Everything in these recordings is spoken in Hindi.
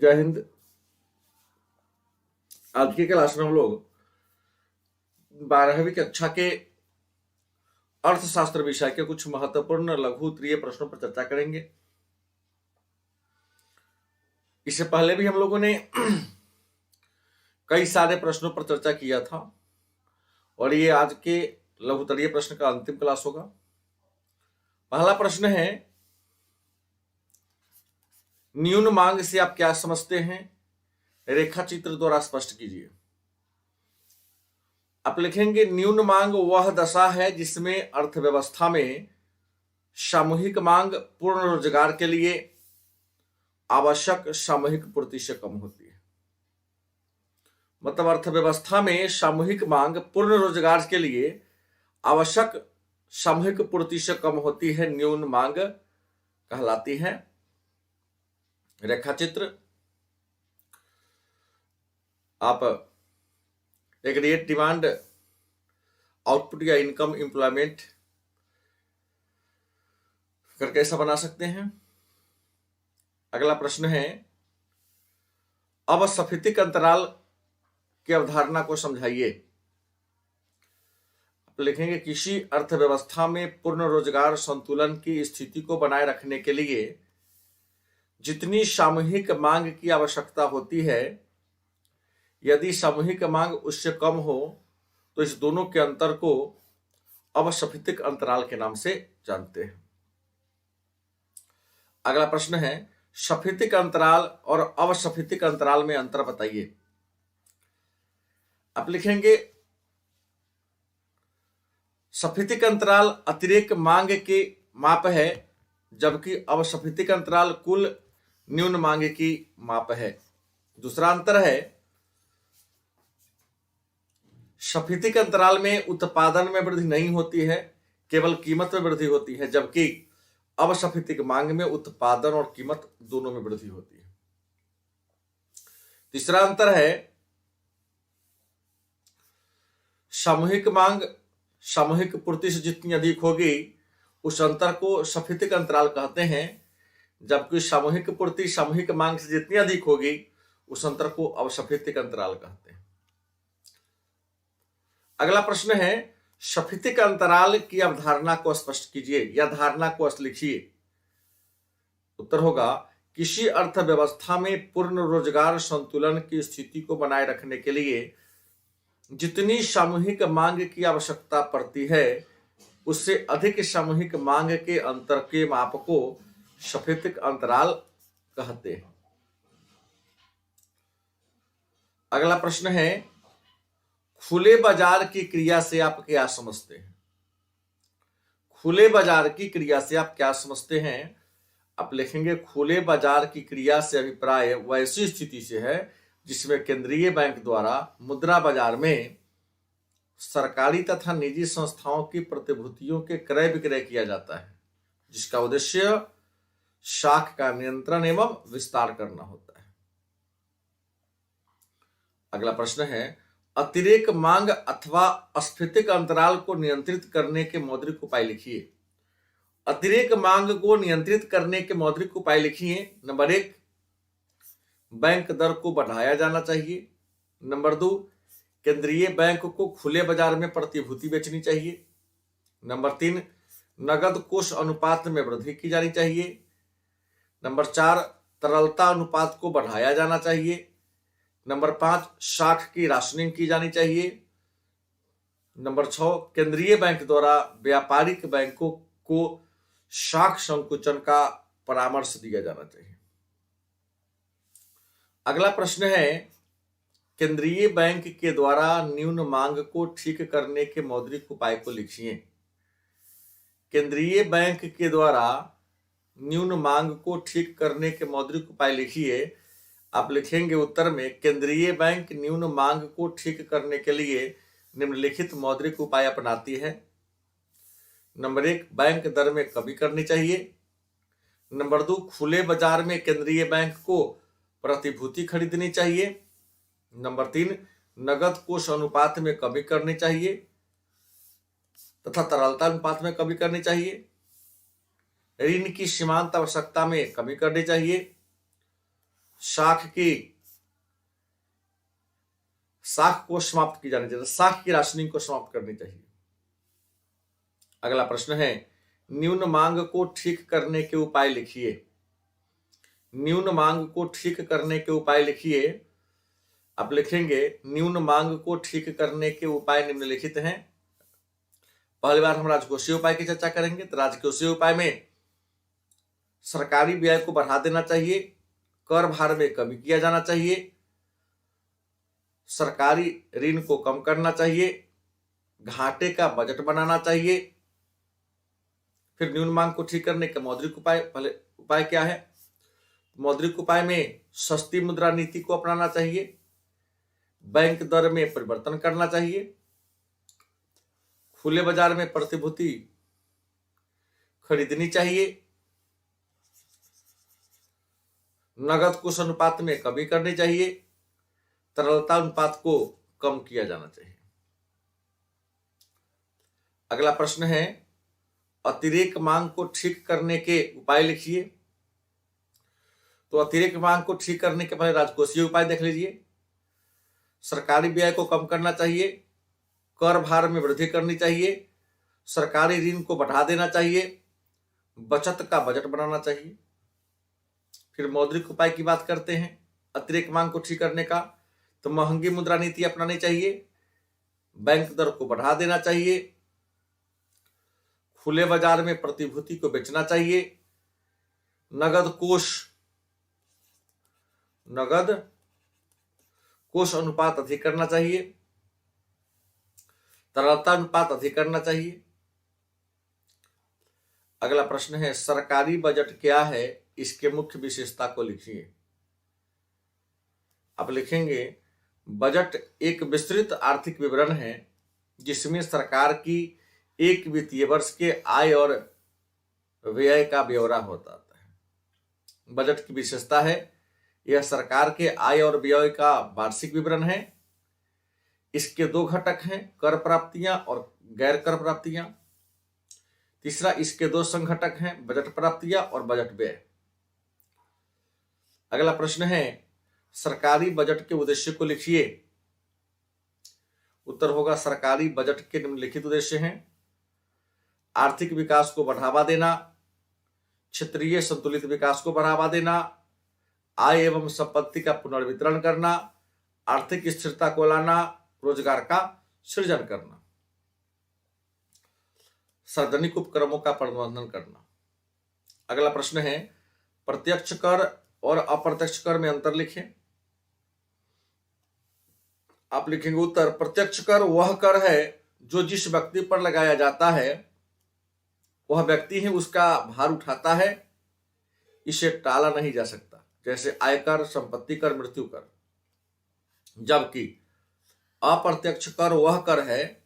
जय हिंद। आज की क्लास में हम लोग 12वीं कक्षा के अर्थशास्त्र विषय के कुछ महत्वपूर्ण लघु उत्तरीय प्रश्नों पर चर्चा करेंगे। इससे पहले भी हम लोगों ने कई सारे प्रश्नों पर चर्चा किया था और ये आज के लघु उत्तरीय प्रश्न का अंतिम क्लास होगा। पहला प्रश्न है, न्यून मांग से आप क्या समझते हैं? रेखा चित्र द्वारा स्पष्ट कीजिए। आप लिखेंगे, न्यून मांग वह दशा है जिसमें अर्थव्यवस्था में सामूहिक मांग पूर्ण रोजगार के लिए आवश्यक सामूहिक पूर्ति से कम होती है। मतलब अर्थव्यवस्था में सामूहिक मांग पूर्ण रोजगार के लिए आवश्यक सामूहिक पूर्ति से कम होती है, न्यून मांग कहलाती है। रेखा चित्र, आप एग्रीगेट डिमांड, आउटपुट या इनकम, एम्प्लॉयमेंट करके ऐसा बना सकते हैं। अगला प्रश्न है, असफीतिक अंतराल की अवधारणा को समझाइए। आप लिखेंगे, किसी अर्थव्यवस्था में पूर्ण रोजगार संतुलन की स्थिति को बनाए रखने के लिए जितनी सामूहिक मांग की आवश्यकता होती है, यदि सामूहिक मांग उससे कम हो तो इस दोनों के अंतर को असफीतिक अंतराल के नाम से जानते हैं। अगला प्रश्न है, सफीतिक अंतराल और असफीतिक अंतराल में अंतर बताइए। आप लिखेंगे, सफीतिक अंतराल अतिरेक मांग के माप है, जबकि असफीतिक अंतराल कुल न्यून मांग की माप है। दूसरा अंतर है, सफीतिक अंतराल में उत्पादन में वृद्धि नहीं होती है, केवल कीमत में वृद्धि होती है, जबकि असफीतिक मांग में उत्पादन और कीमत दोनों में वृद्धि होती है। तीसरा अंतर है, सामूहिक मांग सामूहिक पूर्ति से जितनी अधिक होगी उस अंतर को सफीतिक अंतराल कहते हैं, जबकि सामूहिक पूर्ति सामूहिक मांग से जितनी अधिक होगी उस अंतर को असफीतिक अंतराल कहते हैं। अगला प्रश्न है, सफीतिक अंतराल की अवधारणा को स्पष्ट कीजिए या धारणा को लिखिए। उत्तर होगा, किसी अर्थव्यवस्था में पूर्ण रोजगार संतुलन की स्थिति को बनाए रखने के लिए जितनी सामूहिक मांग की आवश्यकता पड़ती है उससे अधिक सामूहिक मांग के अंतर के माप को सफीतिक अंतराल कहते हैं। अगला प्रश्न है, खुले बाजार की क्रिया से आप क्या समझते हैं? खुले बाजार की क्रिया से आप क्या समझते हैं? आप लिखेंगे, खुले बाजार की क्रिया से अभिप्राय वैसी स्थिति से है जिसमें केंद्रीय बैंक द्वारा मुद्रा बाजार में सरकारी तथा निजी संस्थाओं की प्रतिभूतियों के क्रय विक्रय किया जाता है, जिसका उद्देश्य शाख का नियंत्रण एवं विस्तार करना होता है। अगला प्रश्न है, अतिरेक मांग अथवा अस्फीतिक अंतराल को नियंत्रित करने के मौद्रिक उपाय लिखिए। अतिरेक मांग को नियंत्रित करने के मौद्रिक उपाय लिखिए। नंबर 1, बैंक दर को बढ़ाया जाना चाहिए। नंबर 2, केंद्रीय बैंक को खुले बाजार में प्रतिभूति बेचनी चाहिए। नंबर 3, नगद कोष अनुपात में वृद्धि की जानी चाहिए। नंबर 4, तरलता अनुपात को बढ़ाया जाना चाहिए। नंबर 5, शाख की राशनिंग की जानी चाहिए। नंबर 6, केंद्रीय बैंक द्वारा व्यापारिक बैंकों को शाख संकुचन का परामर्श दिया जाना चाहिए। अगला प्रश्न है, केंद्रीय बैंक के द्वारा न्यून मांग को ठीक करने के मौद्रिक उपाय को लिखिए। केंद्रीय बैंक के द्वारा न्यून मांग को ठीक करने के मौद्रिक उपाय लिखिए। आप लिखेंगे उत्तर में, केंद्रीय बैंक न्यून मांग को ठीक करने के लिए निम्नलिखित मौद्रिक उपाय अपनाती है। नंबर 1, बैंक दर में कमी करनी चाहिए। नंबर 2, खुले बाजार में केंद्रीय बैंक को प्रतिभूति खरीदनी चाहिए। नंबर 3, नगद कोष अनुपात में कमी करनी चाहिए तथा तरलता अनुपात में कमी करनी चाहिए। ऋण की सीमांत आवश्यकता में कमी करनी चाहिए। साख को समाप्त की जानी चाहिए, साख की राशनिंग को समाप्त करनी चाहिए। अगला प्रश्न है न्यून मांग को ठीक करने के उपाय लिखिए। न्यून मांग को ठीक करने के उपाय लिखिए। आप लिखेंगे न्यून मांग को ठीक करने के उपाय निम्नलिखित हैं। पहली बार हम राजकोषीय उपाय की चर्चा करेंगे। तो राजकोषीय उपाय में सरकारी व्यय को बढ़ा देना चाहिए, कर भार में कमी किया जाना चाहिए, सरकारी ऋण को कम करना चाहिए, घाटे का बजट बनाना चाहिए। फिर न्यून मांग को ठीक करने का मौद्रिक उपाय, पहले उपाय क्या है? मौद्रिक उपाय में सस्ती मुद्रा नीति को अपनाना चाहिए, बैंक दर में परिवर्तन करना चाहिए, खुले बाजार में प्रतिभूति खरीदनी चाहिए, नगद कुश अनुपात में कमी करनी चाहिए, तरलता अनुपात को कम किया जाना चाहिए। अगला प्रश्न है अतिरेक मांग को ठीक करने के उपाय लिखिए। तो अतिरेक मांग को ठीक करने के पहले राजकोषीय उपाय देख लीजिए। सरकारी व्यय को कम करना चाहिए, कर भार में वृद्धि करनी चाहिए, सरकारी ऋण को बढ़ा देना चाहिए, बचत का बजट बनाना चाहिए। फिर मौद्रिक उपाय की बात करते हैं अतिरेक मांग को ठीक करने का। तो महंगी मुद्रा नीति अपनानी चाहिए, बैंक दर को बढ़ा देना चाहिए, खुले बाजार में प्रतिभूति को बेचना चाहिए, नगद कोष अनुपात अधिक करना चाहिए, तरलता अनुपात अधिक करना चाहिए। अगला प्रश्न है सरकारी बजट क्या है, इसके मुख्य विशेषता को लिखिए। आप लिखेंगे बजट एक विस्तृत आर्थिक विवरण है जिसमें सरकार की एक वित्तीय वर्ष के आय और व्यय का ब्यौरा होता है। बजट की विशेषता है यह सरकार के आय और व्यय का वार्षिक विवरण है। इसके दो घटक हैं, कर प्राप्तियां और गैर कर प्राप्तियां। तीसरा इसके दो संघटक हैं, बजट प्राप्तियां और बजट व्यय। अगला प्रश्न है सरकारी बजट के उद्देश्य को लिखिए। उत्तर होगा सरकारी बजट के निम्नलिखित उद्देश्य हैं आर्थिक विकास को बढ़ावा देना, क्षेत्रीय संतुलित विकास को बढ़ावा देना, आय एवं संपत्ति का पुनर्वितरण करना, आर्थिक स्थिरता को लाना, रोजगार का सृजन करना, सार्वजनिक उपक्रमों का प्रबंधन करना। अगला प्रश्न है प्रत्यक्ष कर और अप्रत्यक्ष कर में अंतर लिखें। आप लिखेंगे उत्तर प्रत्यक्ष कर वह कर है जो जिस व्यक्ति पर लगाया जाता है वह व्यक्ति ही उसका भार उठाता है, इसे टाला नहीं जा सकता, जैसे आयकर, संपत्ति कर, मृत्यु कर। जबकि अप्रत्यक्ष कर वह कर है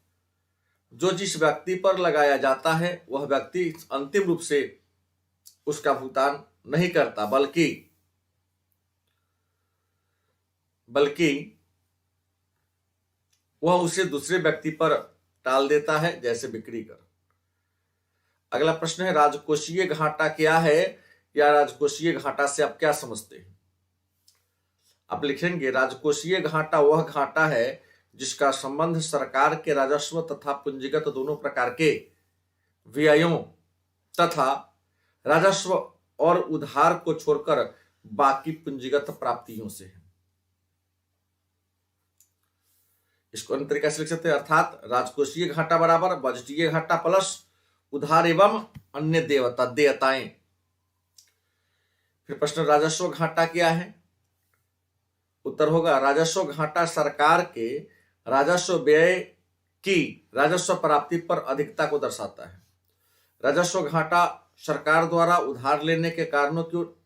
जो जिस व्यक्ति पर लगाया जाता है वह व्यक्ति अंतिम रूप से उसका भुगतान नहीं करता, बल्कि वह उसे दूसरे व्यक्ति पर टाल देता है, जैसे बिक्री कर। अगला प्रश्न है राजकोषीय घाटा क्या है, या राजकोषीय घाटा से आप क्या समझते हैं? आप लिखेंगे राजकोषीय घाटा वह घाटा है जिसका संबंध सरकार के राजस्व तथा पूंजीगत दोनों प्रकार के व्ययों तथा राजस्व और उधार को छोड़कर बाकी पूंजीगत प्राप्तियों से है। इसको अन्य तरीके से लिख सकते हैं, अर्थात राजकोषीय घाटा बराबर बजटीय घाटा प्लस उधार एवं अन्य देयताएं। फिर प्रश्न राजस्व घाटा क्या है? उत्तर होगा राजस्व घाटा सरकार के राजस्व व्यय की राजस्व प्राप्ति पर अधिकता को दर्शाता है। राजस्व घाटा सरकार द्वारा उधार लेने के कारणों की ओर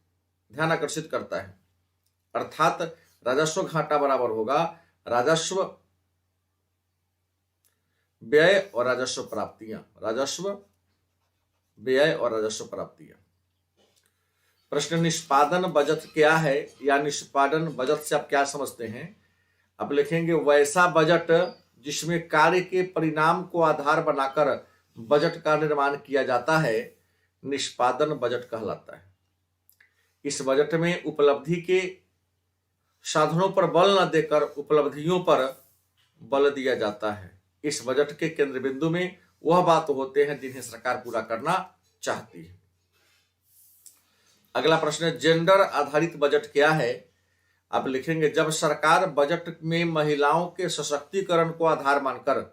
ध्यान आकर्षित करता है, अर्थात राजस्व घाटा बराबर होगा राजस्व व्यय और राजस्व प्राप्तियां। राजस्व व्यय और राजस्व प्राप्तियां। प्रश्न निष्पादन बजट क्या है, या निष्पादन बजट से आप क्या समझते हैं? आप लिखेंगे वैसा बजट जिसमें कार्य के परिणाम को आधार बनाकर बजट का निर्माण किया जाता है निष्पादन बजट कहलाता है। इस बजट में उपलब्धि के साधनों पर बल न देकर उपलब्धियों पर बल दिया जाता है। इस बजट के केंद्र बिंदु में वह बात होते हैं जिन्हें सरकार पूरा करना चाहती है। अगला प्रश्न है, जेंडर आधारित बजट क्या है? आप लिखेंगे, जब सरकार बजट में महिलाओं के सशक्तिकरण को आधार मानकर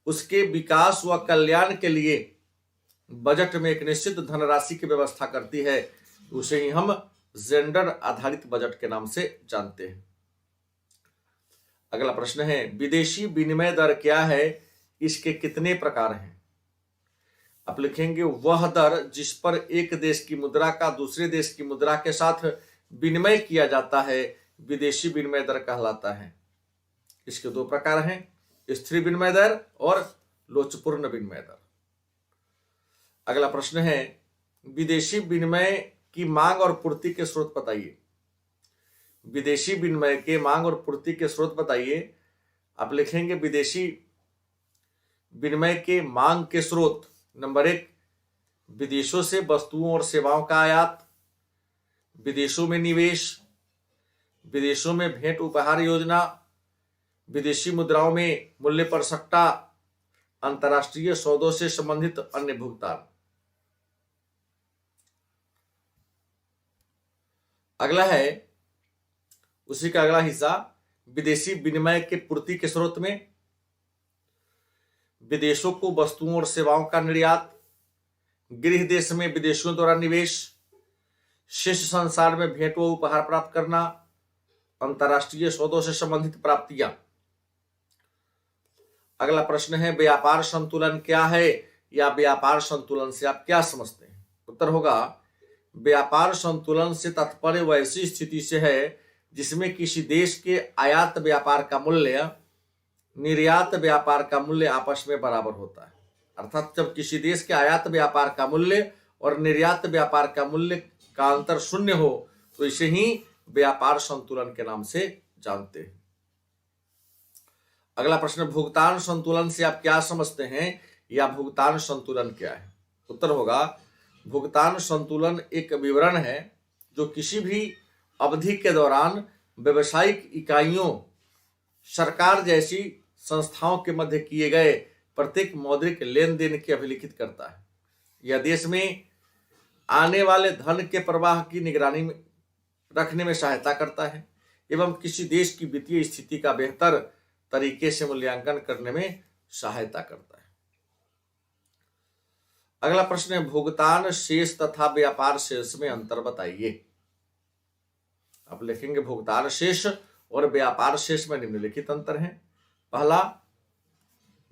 उसके विकास व कल्याण के लिए बजट में एक निश्चित धनराशि की व्यवस्था करती है, उसे ही हम जेंडर आधारित बजट के नाम से जानते हैं। अगला प्रश्न है, विदेशी विनिमय दर क्या है? इसके कितने प्रकार हैं? आप लिखेंगे, वह दर जिस पर एक देश की मुद्रा का दूसरे देश की मुद्रा के साथ विनिमय किया जाता है विदेशी विनिमय दर कहलाता है। इसके दो प्रकार हैं, स्थिर विनिमय दर और लोचपूर्ण विनिमय दर। अगला प्रश्न है, विदेशी विनिमय की मांग और पूर्ति के स्रोत बताइए। विदेशी विनिमय के मांग और पूर्ति के स्रोत बताइए। आप लिखेंगे, विदेशी विनिमय के मांग के स्रोत, नंबर 1, विदेशों से वस्तुओं और सेवाओं का आयात, विदेशों में निवेश, विदेशों में भेंट उपहार योजना, विदेशी मुद्राओं में मूल्य पर सट्टा, अंतर्राष्ट्रीय सौदों से संबंधित अन्य भुगतान। अगला है, उसी का अगला हिस्सा, विदेशी विनिमय के पूर्ति के स्रोत में विदेशों को वस्तुओं और सेवाओं का निर्यात, गृह देश में विदेशियों द्वारा निवेश, शेष संसार में भेंट व उपहार प्राप्त करना, अंतर्राष्ट्रीय सौदों से संबंधित प्राप्तियां। अगला प्रश्न है, व्यापार संतुलन क्या है, या व्यापार संतुलन से आप क्या समझते हैं? उत्तर होगा, व्यापार संतुलन से तात्पर्य वैसी स्थिति से है जिसमें किसी देश के आयात व्यापार का मूल्य निर्यात व्यापार का मूल्य आपस में बराबर होता है। अर्थात जब किसी देश के आयात व्यापार का मूल्य और निर्यात व्यापार का मूल्य का अंतर शून्य हो तो इसे ही व्यापार संतुलन के नाम से जानते हैं। अगला प्रश्न, भुगतान संतुलन से आप क्या समझते हैं, या भुगतान संतुलन क्या है? उत्तर होगा, भुगतान संतुलन एक विवरण है जो किसी भी अवधि के दौरान व्यवसायिक इकाइयों, सरकार जैसी संस्थाओं के मध्य किए गए प्रत्येक मौद्रिक लेन देन की अभिलिखित करता है। यह देश में आने वाले धन के प्रवाह की निगरानी में रखने में सहायता करता है एवं किसी देश की वित्तीय स्थिति का बेहतर तरीके से मूल्यांकन करने में सहायता करता है। अगला प्रश्न है, भुगतान शेष तथा व्यापार शेष में अंतर बताइए। आप लिखेंगे, भुगतान शेष और व्यापार शेष में निम्नलिखित अंतर है। पहला,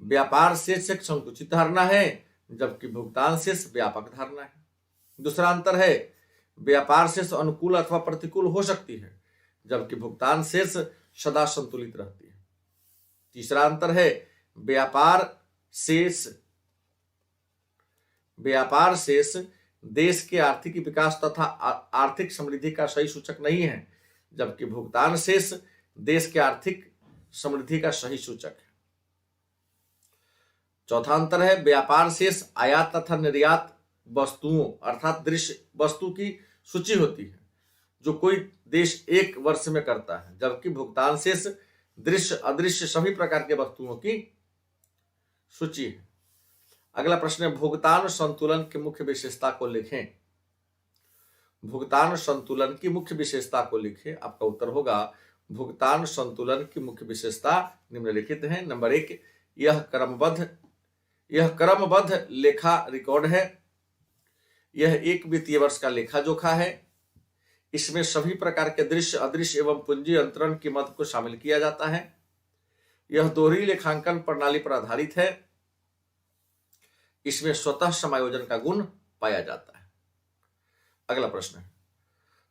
व्यापार शेष एक संकुचित धारणा है जबकि भुगतान शेष व्यापक धारणा है। दूसरा अंतर है, व्यापार शेष अनुकूल अथवा प्रतिकूल हो सकती है जबकि भुगतान शेष सदा संतुलित रहती है। तीसरा अंतर है, व्यापार शेष देश के आर्थिक विकास तथा आर्थिक समृद्धि का सही सूचक नहीं है जबकि भुगतान शेष देश के आर्थिक समृद्धि का सही सूचक है। चौथा अंतर है, व्यापार शेष आयात तथा निर्यात वस्तुओं अर्थात दृश्य वस्तु की सूची होती है जो कोई देश एक वर्ष में करता है, जबकि भुगतान शेष दृश्य अदृश्य सभी प्रकार के वस्तुओं की सूची है। अगला प्रश्न है, भुगतान संतुलन की मुख्य विशेषता को लिखें। भुगतान संतुलन की मुख्य विशेषता को लिखें। आपका उत्तर होगा, भुगतान संतुलन की मुख्य विशेषता निम्नलिखित है। नंबर 1, यह क्रमबद्ध लेखा रिकॉर्ड है। यह एक वित्तीय वर्ष का लेखा जोखा है। इसमें सभी प्रकार के दृश्य अदृश्य एवं पूंजी अंतरण की मद को शामिल किया जाता है। यह दोहरी लेखांकन प्रणाली पर आधारित है। इसमें स्वतः समायोजन का गुण पाया जाता है। अगला प्रश्न है,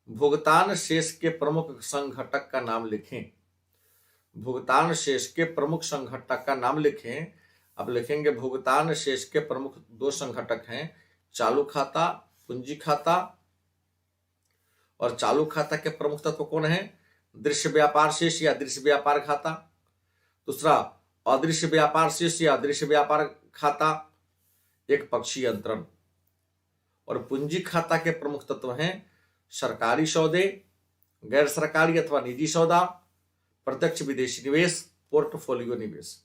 भुगतान शेष के प्रमुख संघटक का नाम लिखें। भुगतान शेष के प्रमुख संघटक का नाम लिखें। अब लिखेंगे, भुगतान शेष के प्रमुख 2 संघटक हैं, चालू खाता, पूंजी खाता। और चालू खाता के प्रमुख तत्व कौन है? दृश्य व्यापार शेष या दृश्य व्यापार खाता। दूसरा, अदृश्य व्यापार शेष या अदृश्य व्यापार खाता, एक पक्षीय अंतरण। और पूंजी खाता के प्रमुख तत्व हैं सरकारी सौदे, गैर सरकारी अथवा निजी सौदा, प्रत्यक्ष विदेशी निवेश, पोर्टफोलियो निवेश।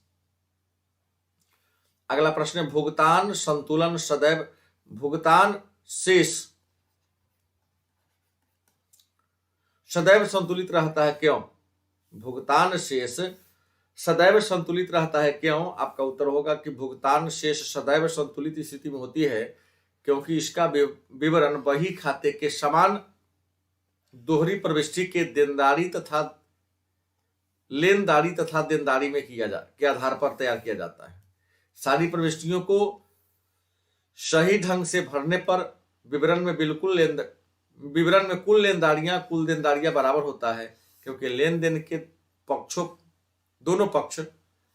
अगला प्रश्न है भुगतान संतुलन सदैव भुगतान शेष सदैव संतुलित रहता है क्यों? भुगतान शेष सदैव संतुलित रहता है क्यों? आपका उत्तर होगा कि भुगतान शेष सदैव संतुलित स्थिति में होती है क्योंकि इसका विवरण बही खाते के समान दोहरी प्रविष्टि के देनदारी तथा लेनदारी तथा देनदारी में के आधार पर तैयार किया जाता है। सारी प्रविष्टियों को सही ढंग से भरने पर विवरण में कुल देनदारियां बराबर होता है क्योंकि लेन देन के दोनों पक्ष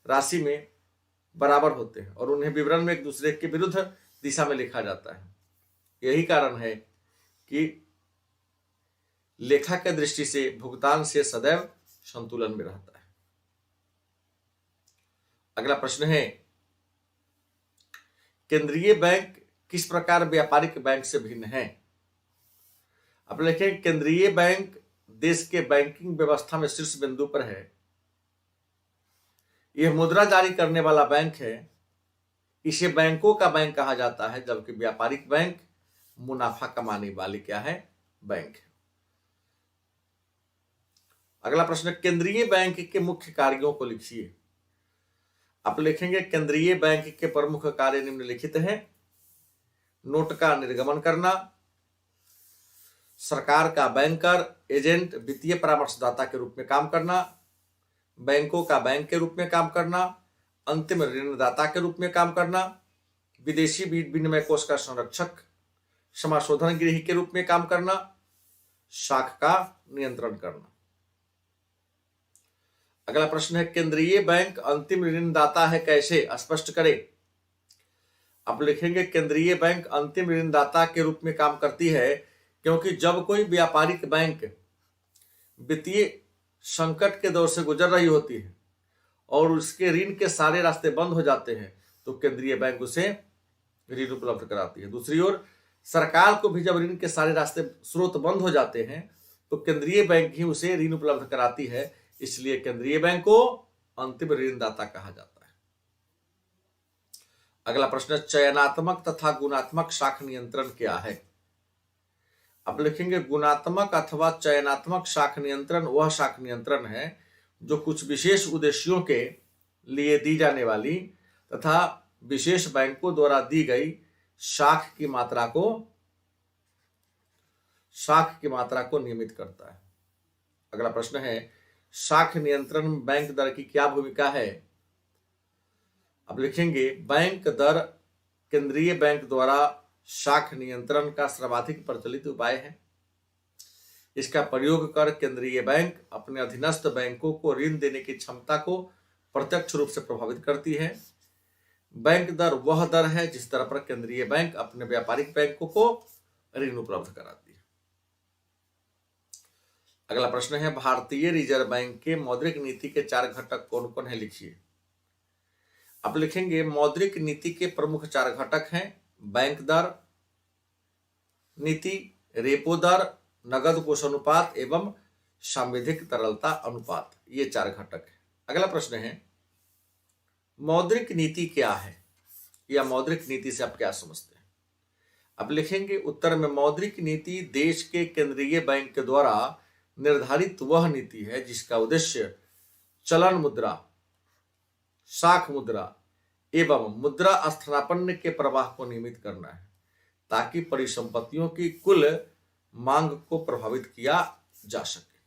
राशि में बराबर होते हैं और उन्हें विवरण में एक दूसरे के विरुद्ध दिशा में लिखा जाता है। यही कारण है कि लेखा के दृष्टि से भुगतान से सदैव संतुलन में रहता है। अगला प्रश्न है केंद्रीय बैंक किस प्रकार व्यापारिक बैंक से भिन्न है? अब लिखें केंद्रीय बैंक देश के बैंकिंग व्यवस्था में शीर्ष बिंदु पर है। यह मुद्रा जारी करने वाला बैंक है। इसे बैंकों का बैंक कहा जाता है जबकि व्यापारिक बैंक मुनाफा कमाने वाली क्या है? बैंक है। अगला प्रश्न केंद्रीय बैंक के मुख्य कार्यों को लिखिए। आप लिखेंगे केंद्रीय बैंक के प्रमुख कार्य निम्नलिखित हैं। नोट का निर्गमन करना, सरकार का बैंकर एजेंट वित्तीय परामर्शदाता के रूप में काम करना, बैंकों का बैंक के रूप में काम करना, अंतिम ऋणदाता के रूप में काम करना, विदेशी विनिमय कोष का संरक्षक समाशोधन गृह के रूप में काम करना, शाख का नियंत्रण करना। अगला प्रश्न है केंद्रीय बैंक अंतिम ऋणदाता है कैसे? स्पष्ट करें। आप लिखेंगे केंद्रीय बैंक अंतिम ऋणदाता के रूप में काम करती है क्योंकि जब कोई व्यापारिक बैंक वित्तीय संकट के दौर से गुजर रही होती है और उसके ऋण के सारे रास्ते बंद हो जाते हैं तो केंद्रीय बैंक उसे ऋण उपलब्ध कराती है। दूसरी ओर सरकार को भी जब ऋण के सारे रास्ते स्रोत बंद हो जाते हैं तो केंद्रीय बैंक ही उसे ऋण उपलब्ध कराती है, इसलिए केंद्रीय बैंक को अंतिम ऋणदाता कहा जाता है। अगला प्रश्न चयनात्मक तथा गुणात्मक शाख नियंत्रण क्या है? अब लिखेंगे गुणात्मक अथवा चयनात्मक शाख नियंत्रण वह शाख नियंत्रण है जो कुछ विशेष उद्देश्यों के लिए दी जाने वाली तथा विशेष बैंकों द्वारा दी गई शाख की मात्रा को नियमित करता है। अगला प्रश्न है शाख नियंत्रण में बैंक दर की क्या भूमिका है? अब लिखेंगे बैंक दर केंद्रीय बैंक द्वारा शाख नियंत्रण का सर्वाधिक प्रचलित उपाय है। इसका प्रयोग कर केंद्रीय बैंक अपने अधीनस्थ बैंकों को ऋण देने की क्षमता को प्रत्यक्ष रूप से प्रभावित करती है। बैंक दर वह दर है जिस दर पर केंद्रीय बैंक अपने व्यापारिक बैंकों को ऋण उपलब्ध कराती है। अगला प्रश्न है भारतीय रिजर्व बैंक के मौद्रिक नीति के 4 घटक कौन कौन है? लिखिए। आप लिखेंगे मौद्रिक नीति के प्रमुख 4 घटक हैं बैंक दर नीति, रेपो दर, नगद कोष अनुपात एवं सांविधिक तरलता अनुपात। ये 4 घटक है। अगला प्रश्न है मौद्रिक नीति क्या है या मौद्रिक नीति से आप क्या समझते हैं? अब लिखेंगे उत्तर में मौद्रिक नीति देश के केंद्रीय बैंक के द्वारा निर्धारित वह नीति है जिसका उद्देश्य चलन मुद्रा, शाख मुद्रा एवं मुद्रा स्थानापन्न के प्रवाह को नियमित करना है ताकि परिसंपत्तियों की कुल मांग को प्रभावित किया जा सके।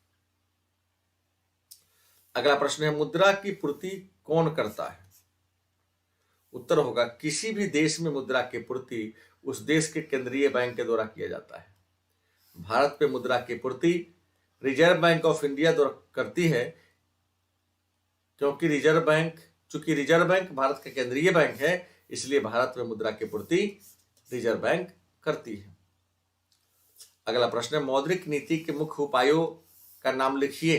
अगला प्रश्न है मुद्रा की पूर्ति कौन करता है? उत्तर होगा किसी भी देश में मुद्रा की पूर्ति उस देश के केंद्रीय बैंक के द्वारा किया जाता है। भारत में मुद्रा की पूर्ति रिजर्व बैंक ऑफ इंडिया द्वारा करती है चूंकि रिजर्व बैंक भारत का केंद्रीय बैंक है, इसलिए भारत में मुद्रा की पूर्ति रिजर्व बैंक करती है। अगला प्रश्न है मौद्रिक नीति के मुख्य उपायों का नाम लिखिए।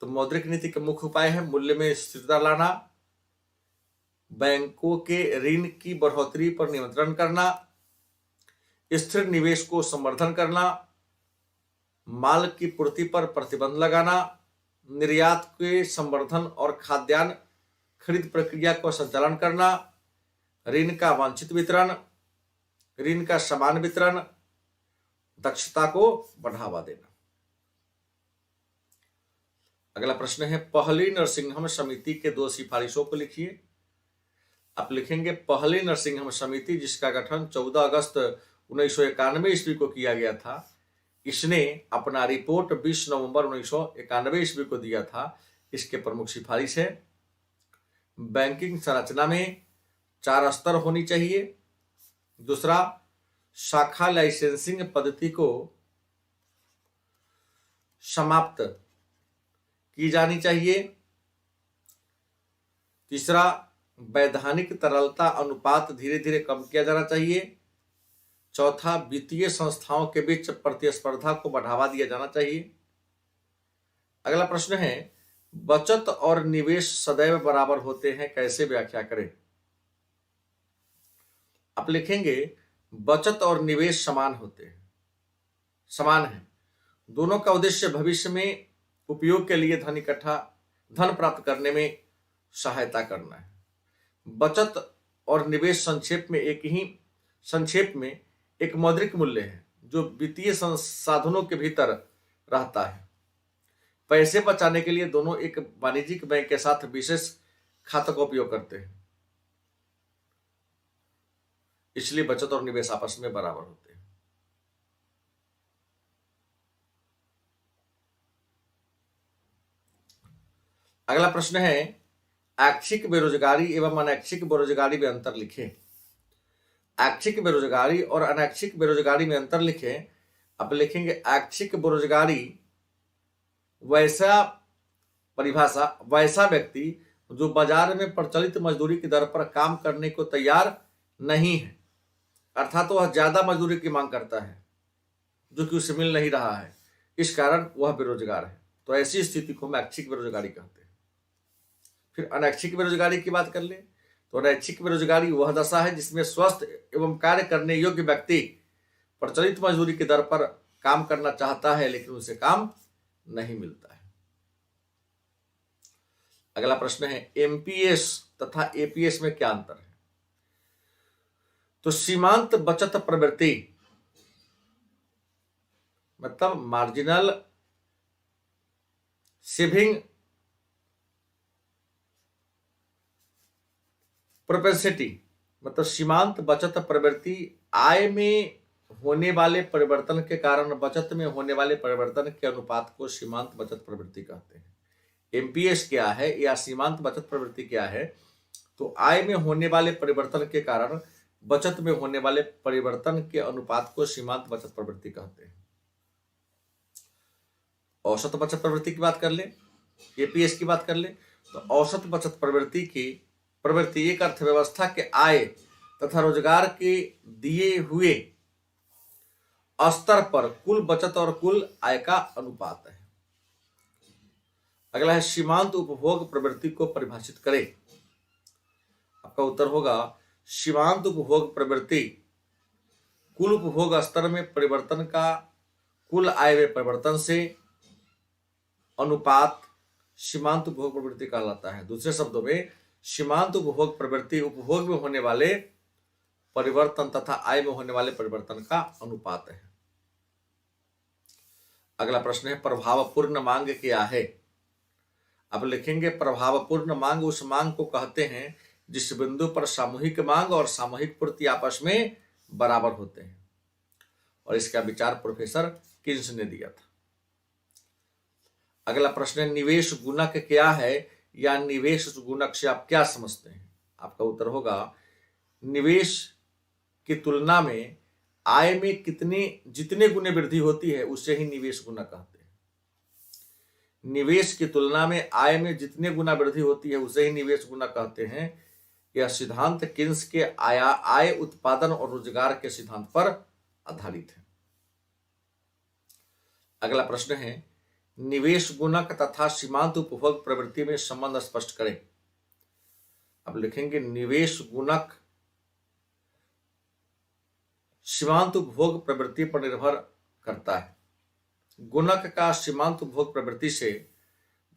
तो मौद्रिक नीति के मुख्य उपाय है मूल्य में स्थिरता लाना, बैंकों के ऋण की बढ़ोतरी पर नियंत्रण करना, स्थिर निवेश को संवर्धन करना, माल की पूर्ति पर प्रतिबंध लगाना, निर्यात के संवर्धन और खाद्यान्न खरीद प्रक्रिया को संचालन करना, ऋण का वांछित वितरण, ऋण का समान वितरण, दक्षता को बढ़ावा देना। अगला प्रश्न है, पहली नरसिंहम समिति के 2 सिफारिशों को लिखिए। आप लिखेंगे पहली नरसिंहम समिति, जिसका गठन 14 अगस्त 1991 ईस्वी को किया गया था। इसने अपना रिपोर्ट 20 नवंबर 1991 ईस्वी को दिया था। इसके प्रमुख सिफारिश है, बैंकिंग संरचना में 4 स्तर होनी चाहिए। दूसरा, शाखा लाइसेंसिंग पद्धति को समाप्त की जानी चाहिए। तीसरा, वैधानिक तरलता अनुपात धीरे धीरे कम किया जाना चाहिए। चौथा, वित्तीय संस्थाओं के बीच प्रतिस्पर्धा को बढ़ावा दिया जाना चाहिए। अगला प्रश्न है, बचत और निवेश सदैव बराबर होते हैं, कैसे व्याख्या करें। आप लिखेंगे बचत और निवेश समान होते हैं, समान है। दोनों का उद्देश्य भविष्य में उपयोग के लिए धन प्राप्त करने में सहायता करना है। बचत और निवेश संक्षेप में एक मौद्रिक मूल्य है जो वित्तीय संसाधनों के भीतर रहता है। पैसे बचाने के लिए दोनों एक वाणिज्यिक बैंक के साथ विशेष खाता का उपयोग करते हैं, इसलिए बचत और निवेश आपस में बराबर होते हैं। अगला प्रश्न है, ऐच्छिक बेरोजगारी एवं अनैच्छिक बेरोजगारी में अंतर लिखें। ऐच्छिक बेरोजगारी और अनैच्छिक बेरोजगारी में अंतर लिखें। अब लिखेंगे ऐच्छिक बेरोजगारी वैसा व्यक्ति जो बाजार में प्रचलित मजदूरी की दर पर काम करने को तैयार नहीं है, अर्थात वह ज्यादा मजदूरी की मांग करता है जो कि उसे मिल नहीं रहा है, इस कारण वह बेरोजगार है। तो ऐसी स्थिति को हम ऐच्छिक बेरोजगारी कहते हैं। फिर अनैच्छिक बेरोजगारी की बात कर ले तो अनैच्छिक बेरोजगारी वह दशा है जिसमें स्वस्थ एवं कार्य करने योग्य व्यक्ति प्रचलित मजदूरी की दर पर काम करना चाहता है लेकिन उसे काम नहीं मिलता है। अगला प्रश्न है, एमपीएस तथा एपीएस में क्या अंतर है। तो सीमांत बचत प्रवृत्ति मतलब मार्जिनल सेविंग प्रोपेंसिटी मतलब सीमांत बचत प्रवृत्ति आय में होने वाले परिवर्तन के कारण बचत में होने वाले परिवर्तन के अनुपात को सीमांत बचत प्रवृत्ति कहते हैं। एमपीएस क्या है या सीमांत बचत प्रवृत्ति क्या है, तो आय में होने वाले परिवर्तन के कारण बचत में होने वाले परिवर्तन के अनुपात को सीमांत बचत प्रवृत्ति कहते हैं। औसत बचत प्रवृत्ति की बात कर ले, एपीएस की बात कर ले, तो औसत बचत प्रवृत्ति एक अर्थव्यवस्था के आय तथा रोजगार के दिए हुए स्तर पर कुल बचत और कुल आय का अनुपात है। अगला है, सीमांत उपभोग प्रवृत्ति को परिभाषित करें। आपका उत्तर होगा, सीमांत उपभोग प्रवृत्ति कुल उपभोग स्तर में परिवर्तन का कुल आय में परिवर्तन से अनुपात सीमांत उपभोग प्रवृत्ति कहलाता है। दूसरे शब्दों में सीमांत उपभोग प्रवृत्ति उपभोग में होने वाले परिवर्तन तथा आय में होने वाले परिवर्तन का अनुपात है। अगला प्रश्न है, प्रभावपूर्ण मांग क्या है। अब लिखेंगे प्रभावपूर्ण मांग उस मांग को कहते हैं जिस बिंदु पर सामूहिक मांग और सामूहिक पूर्ति आपस में बराबर होते हैं, और इसका विचार प्रोफेसर किन्स ने दिया था। अगला प्रश्न है, निवेश गुणक क्या है या निवेश गुणक से आप क्या समझते हैं। आपका उत्तर होगा, निवेश की तुलना में आय में जितने गुने वृद्धि होती है उसे ही निवेश गुणक कहते हैं। निवेश की तुलना में आय में जितने गुना वृद्धि होती है उसे ही निवेश गुणक कहते हैं। यह सिद्धांत किन्स के आय उत्पादन और रोजगार के सिद्धांत पर आधारित है। अगला प्रश्न है, निवेश गुणक तथा सीमांत उपभोग प्रवृत्ति में संबंध स्पष्ट करें। अब लिखेंगे निवेश गुणक सीमांत उपभोग प्रवृत्ति पर निर्भर करता है। गुणक का सीमांत उपभोग प्रवृत्ति से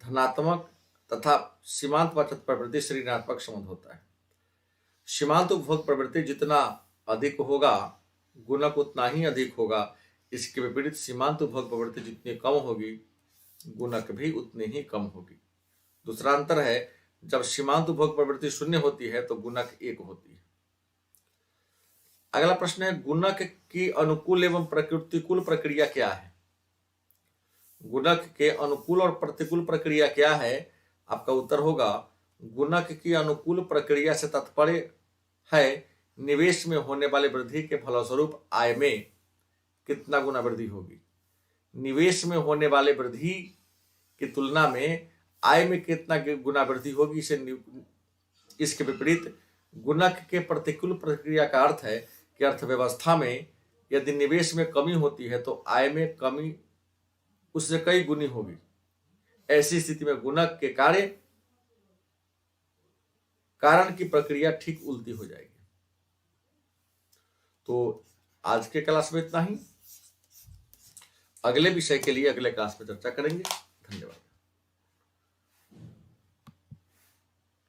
धनात्मक तथा सीमांत बचत प्रवृत्ति से ऋणात्मक संबंध होता है। सीमांत उपभोग प्रवृत्ति जितना अधिक होगा गुणक उतना ही अधिक होगा। इसके विपरीत सीमांत उपभोग प्रवृत्ति जितनी कम होगी गुणक भी उतनी ही कम होगी। दूसरा अंतर है, जब सीमांत उपभोग प्रवृत्ति शून्य होती है तो गुणक 1 होती है। अगला प्रश्न है, गुणक की अनुकूल एवं प्रतिकूल प्रक्रिया क्या है? गुणक के अनुकूल और प्रतिकूल प्रक्रिया क्या है? आपका उत्तर होगा, गुणक की अनुकूल प्रक्रिया से तात्पर्य है निवेश में होने वाली वृद्धि के फलस्वरूप आय में कितना गुना वृद्धि होगी। निवेश में होने वाले वृद्धि की तुलना में आय में कितना गुना वृद्धि होगी। इसके विपरीत गुणक के प्रतिकूल प्रक्रिया का अर्थ है कि अर्थव्यवस्था में यदि निवेश में कमी होती है तो आय में कमी उससे कई गुनी होगी। ऐसी स्थिति में गुणक के कारण की प्रक्रिया ठीक उल्टी हो जाएगी। तो आज के क्लास में इतना ही। अगले विषय के लिए अगले क्लास में चर्चा करेंगे। धन्यवाद।